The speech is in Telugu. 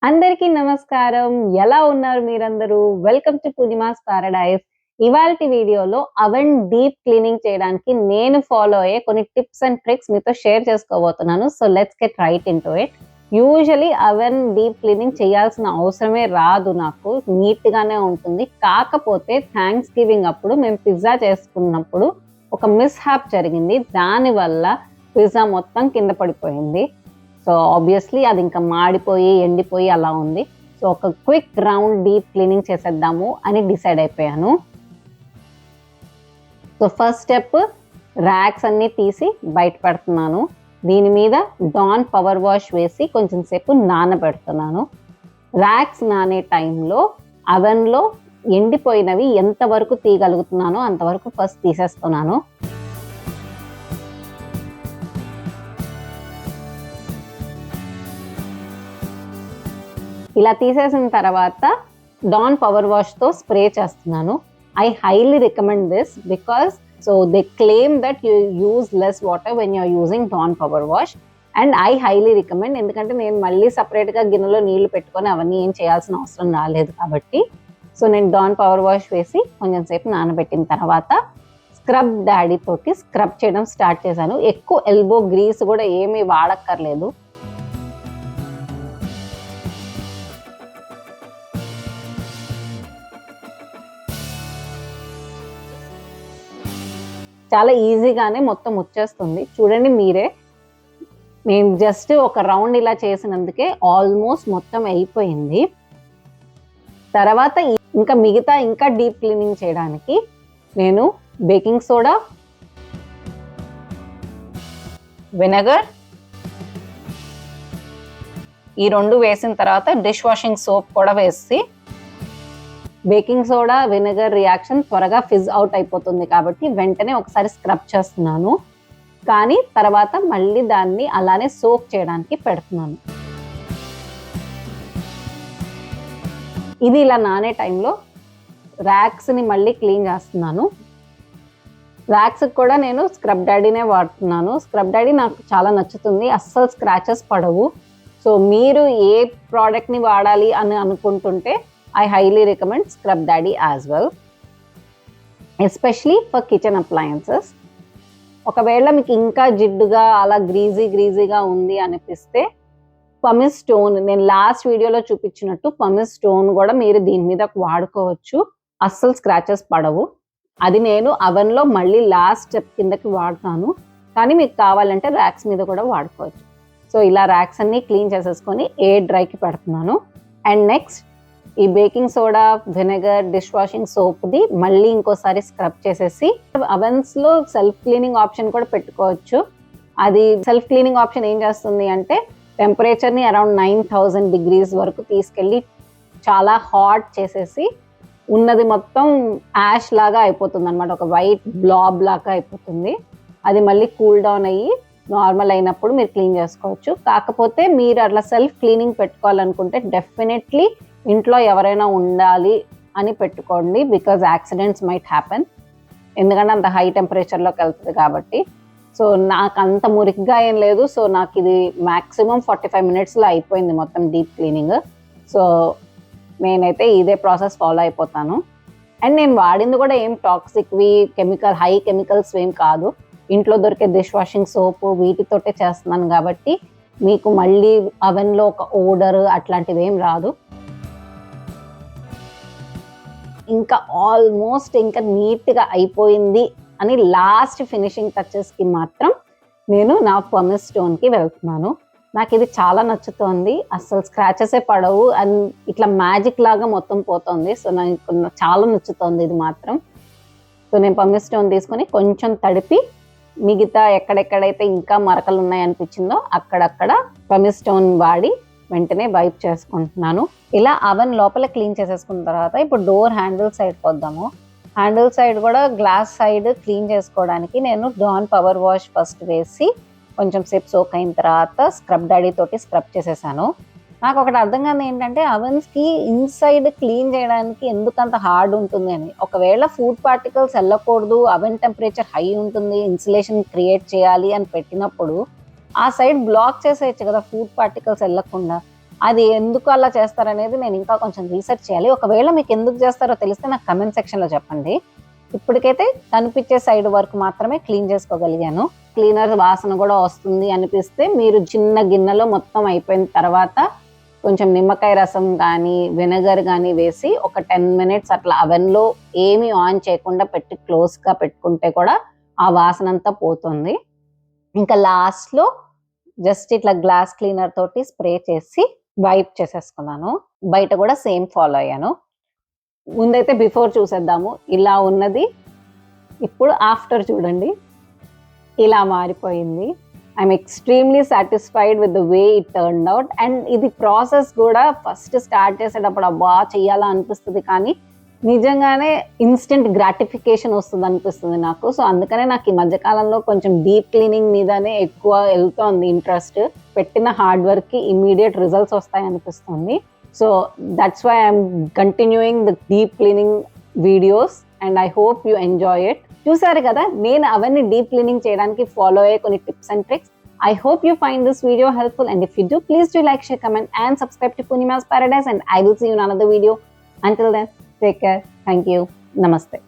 అందరికీ నమస్కారం. ఎలా ఉన్నారు మీరందరూ? Welcome to Purnima's paradise. ఇవాల్టి వీడియోలో అవెన్ డీప్ క్లీనింగ్ చేయడానికి నేను ఫాలో అయ్యే కొన్ని టిప్స్ అండ్ ట్రిక్స్ మీతో షేర్ చేసుకోబోతున్నాను. So let's get right into it. Usually oven deep cleaning చేయాల్సిన అవసరమే రాదు నాకు. నీట్‌గానే ఉంటుంది. కాకపోతే థాంక్స్ గివింగ్ అప్పుడు మేము పిజ్జా చేసుకున్నప్పుడు ఒక మిస్‌హ్యాప్ జరిగింది. దానివల్ల పిజ్జా మొత్తం కింద పడిపోయింది. సో ఆబ్వియస్లీ అది ఇంకా మాడిపోయి, ఎండిపోయి అలా ఉంది. సో ఒక క్విక్ రౌండ్ డీప్ క్లీనింగ్ చేసేద్దాము అని డిసైడ్ అయిపోయాను. సో ఫస్ట్ స్టెప్ ర్యాక్స్ అన్నీ తీసి బయట పెడుతున్నాను. దీని మీద డాన్ పవర్ వాష్ వేసి కొంచెం సేపు నానబెడుతున్నాను. ర్యాక్స్ నానే టైంలో అవెన్‌లో ఎండిపోయినవి ఎంతవరకు తీయగలుగుతున్నానో అంతవరకు ఫస్ట్ తీసేస్తున్నాను. ఇలా తీసేసిన తర్వాత డాన్ పవర్ వాష్‌తో స్ప్రే చేస్తున్నాను. I highly recommend this because they claim that you use less water when you are using Dawn power wash. And I highly recommend, ఎందుకంటే నేను మళ్ళీ సెపరేట్‌గా గిన్నెలో నీళ్లు పెట్టుకొని అవన్నీ ఏం చేయాల్సిన అవసరం రాలేదు కాబట్టి. సో నేను డాన్ పవర్ వాష్ వేసి కొంచెం సేపు నానబెట్టిన తర్వాత స్క్రబ్ డాడీ తోటి స్క్రబ్ చేయడం స్టార్ట్ చేశాను. ఎక్కువ ఎల్బో గ్రీస్ కూడా ఏమీ వాడక్కర్లేదు. చాలా ఈజీగానే మొత్తం వచ్చేస్తుంది. చూడండి మీరే. నేను జస్ట్ ఒక రౌండ్ ఇలా చేసినందుకే ఆల్మోస్ట్ మొత్తం అయిపోయింది. తర్వాత ఇంకా డీప్ క్లీనింగ్ చేయడానికి నేను బేకింగ్ సోడా, వెనిగర్ ఈ 2 వేసిన తర్వాత డిష్ వాషింగ్ సోప్ కూడా వేసి, బేకింగ్ సోడా వెనిగర్ రియాక్షన్ త్వరగా ఫిజ్ అవుట్ అయిపోతుంది కాబట్టి వెంటనే ఒకసారి స్క్రబ్ చేస్తున్నాను. కానీ తర్వాత మళ్ళీ దాన్ని అలానే సోక్ చేయడానికి పెడుతున్నాను. ఇది ఇలా నానే టైంలో ర్యాక్స్ని మళ్ళీ క్లీన్ చేస్తున్నాను. ర్యాక్స్కి కూడా నేను స్క్రబ్ డాడీనే వాడుతున్నాను. స్క్రబ్ డాడీ నాకు చాలా నచ్చుతుంది. అస్సలు స్క్రాచెస్ పడవు. సో మీరు ఏ ప్రోడక్ట్ని వాడాలి అని అనుకుంటుంటే I highly recommend Scrub Daddy as well, especially for kitchen appliances. ఒకవేళ మీకు ఇంకా జిడ్డుగా అలా గ్రీజీగా ఉంది అనిపిస్తే పమిస్ స్టోన్, నేను లాస్ట్ వీడియోలో చూపించినట్టు పమిస్ స్టోన్ కూడా మీరు దీని మీద వాడుకోవచ్చు. అస్సలు స్క్రాచెస్ పడవు. అది నేను అవెన్లో మళ్ళీ లాస్ట్ స్టెప్ కిందకి వాడతాను. కానీ మీకు కావాలంటే ర్యాక్స్ మీద కూడా వాడుకోవచ్చు. సో ఇలా ర్యాక్స్ అన్నీ క్లీన్ చేసేసుకొని ఎయిర్ డ్రైకి పెడుతున్నాను. అండ్ నెక్స్ట్ ఈ baking soda, vinegar, dish washing సోప్ది మళ్ళీ ఇంకోసారి స్క్రబ్ చేసేసి, అవెన్స్లో సెల్ఫ్ క్లీనింగ్ ఆప్షన్ కూడా పెట్టుకోవచ్చు. అది సెల్ఫ్ క్లీనింగ్ ఆప్షన్ ఏం చేస్తుంది అంటే టెంపరేచర్ని అరౌండ్ 9000 degrees వరకు తీసుకెళ్ళి చాలా హాట్ చేసేసి ఉన్నది మొత్తం యాష్ లాగా అయిపోతుంది అనమాట. ఒక వైట్ బ్లాబ్ లాగా అయిపోతుంది. అది మళ్ళీ కూల్ డౌన్ అయ్యి నార్మల్ అయినప్పుడు మీరు క్లీన్ చేసుకోవచ్చు. కాకపోతే మీరు అట్లా సెల్ఫ్ క్లీనింగ్ పెట్టుకోవాలనుకుంటే డెఫినెట్లీ ఇంట్లో ఎవరైనా ఉండాలి అని పెట్టుకోండి. Because accidents might happen. ఎందుకంటే అంత హై టెంపరేచర్లోకి వెళ్తుంది కాబట్టి. సో నాకు అంత మురికిగా ఏం లేదు. సో నాకు ఇది మ్యాక్సిమం 45 minutesలో అయిపోయింది మొత్తం డీప్ క్లీనింగ్. సో నేనైతే ఇదే ప్రాసెస్ ఫాలో అయిపోతాను. అండ్ నేను వాడింది కూడా ఏం టాక్సిక్వి హై కెమికల్స్ ఏం కాదు. ఇంట్లో దొరికే డిష్ వాషింగ్ సోపు వీటితోటే చేస్తున్నాను కాబట్టి మీకు మళ్ళీ అవెన్లో ఒక ఓడర్ అట్లాంటివి ఏం రాదు. ఇంకా ఆల్మోస్ట్ నీట్గా అయిపోయింది అని లాస్ట్ ఫినిషింగ్ టచెస్కి మాత్రం నేను నా పమిస్ స్టోన్కి వెళ్తున్నాను. నాకు ఇది చాలా నచ్చుతోంది. అస్సలు స్క్రాచెసే పడవు అండ్ ఇట్లా మ్యాజిక్ లాగా మొత్తం పోతుంది. సో నాకు చాలా నచ్చుతోంది ఇది మాత్రం. సో నేను పమిస్ స్టోన్ తీసుకొని కొంచెం తడిపి మిగతా ఎక్కడెక్కడైతే ఇంకా మరకలు ఉన్నాయనిపించిందో అక్కడక్కడ పమిస్ స్టోన్ వాడి వెంటనే వైప్ చేసుకుంటున్నాను. ఇలా అవెన్ లోపల క్లీన్ చేసేసుకున్న తర్వాత ఇప్పుడు డోర్ హ్యాండిల్ సైడ్ పోద్దాము. హ్యాండిల్ సైడ్ కూడా గ్లాస్ సైడ్ క్లీన్ చేసుకోవడానికి నేను డాన్ పవర్ వాష్ ఫస్ట్ వేసి కొంచెం సేపు సోక్ అయిన తర్వాత స్క్రబ్ డాడీ తోటి స్క్రబ్ చేసేసాను. నాకు ఒకటి అర్థం కాదు ఏంటంటే అవెన్స్కి ఇన్సైడ్ క్లీన్ చేయడానికి ఎందుకంత హార్డ్ ఉంటుంది అని. ఒకవేళ ఫుడ్ పార్టికల్స్ వెళ్ళకూడదు, అవెన్ టెంపరేచర్ హై ఉంటుంది, ఇన్సులేషన్ క్రియేట్ చేయాలి అని పెట్టినప్పుడు ఆ సైడ్ బ్లాక్ చేసేయచ్చు కదా ఫుడ్ పార్టికల్స్ వెళ్ళకుండా. అది ఎందుకు అలా చేస్తారనేది నేను ఇంకా కొంచెం రీసెర్చ్ చేయాలి. ఒకవేళ మీకు ఎందుకు చేస్తారో తెలిస్తే నాకు కమెంట్ సెక్షన్‌లో చెప్పండి. ఇప్పటికైతే కనిపించే సైడ్ వరకు మాత్రమే క్లీన్ చేసుకోగలిగాను. క్లీనర్ వాసన కూడా వస్తుంది అనిపిస్తే మీరు చిన్న గిన్నెలో మొత్తం అయిపోయిన తర్వాత కొంచెం నిమ్మకాయ రసం గానీ, వెనిగర్ గానీ వేసి ఒక 10 మినిట్స్ అట్లా అవెన్‌లో ఏమీ ఆన్ చేయకుండా పెట్టి క్లోజ్‌గా పెట్టుకుంటే కూడా ఆ వాసనంతా పోతుంది. ఇంకా లాస్ట్‌లో జస్ట్ ఇట్లా గ్లాస్ క్లీనర్ తోటి స్ప్రే చేసి వైప్ చేసేసుకున్నాను. బయట కూడా సేమ్ ఫాలో అయ్యాను. ముందైతే బిఫోర్ చూసేద్దాము. ఇలా ఉన్నది. ఇప్పుడు ఆఫ్టర్ చూడండి. ఇలా మారిపోయింది. I'm extremely satisfied with the way it turned out. And ఇది ప్రాసెస్ కూడా ఫస్ట్ స్టార్ట్ చేసేటప్పుడు అబ్బా! చెయ్యాలా అనిపిస్తది. కానీ నిజంగానే ఇన్‌స్టంట్ గ్రాటిఫికేషన్ వస్తదనిపిస్తుంది నాకు. సో, అందుకనే నాకు ఈ మధ్య కాలంలో కొంచెం డీప్ క్లీనింగ్ మీదనే ఎక్కువ ఎళ్తోంది ఇంట్రెస్ట్. పెట్టిన హార్డ్ వర్క్‌కి ఇమ్మీడియేట్ రిజల్ట్స్ వస్తాయనిపిస్తుంది. So, that's why I'm continuing the deep cleaning videos and I hope you enjoy it. చూసారు కదా, నేను అవన్నీ డీప్ క్లీనింగ్ చేయడానికి ఫాలో అయ్యే కొన్ని tips and tricks. I hope you find this video helpful, and if you do, please do like, share, comment and subscribe to Purnima's Paradise, and I will see you in another video. Until then, take care. Thank you. Namaste.